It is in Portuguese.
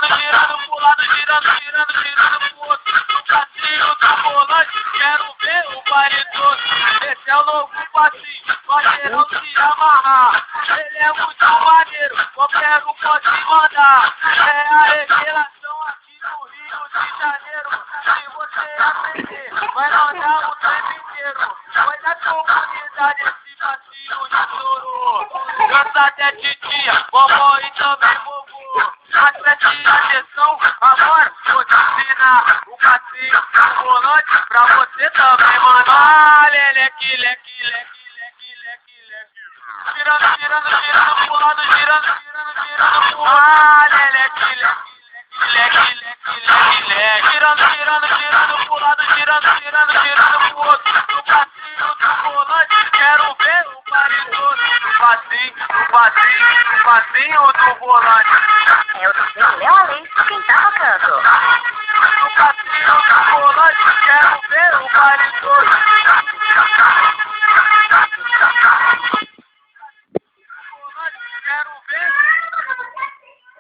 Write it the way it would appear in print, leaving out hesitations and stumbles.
Girando pro lado, girando pro outro. No passinho do volante, quero ver o baile todo. Esse é o novo passinho, maneirão se amarrar. Ele é muito maneiro, qualquer um pode mandar. É a revelação aqui no Rio de Janeiro. Se você aprender, vai rodar o tempo inteiro. Vai na comunidade esse passinho de choro. Dança até de dia, vovó e também vovô. Mas preste atenção, agora vou te ensinar o passinho do volante pra você também, mano. Ah, leque, leque, leque, leque, leque, leque. Girando pro lado, girando pro outro. Ah, leque, leque, leque, leque, leque, leque. Girando pro lado, girando pro outro. No passinho do volante, quero ver o baile todo. No passinho do volante. É o Léo Além, quem tá tocando? No passinho do volante, quero ver o baile todo.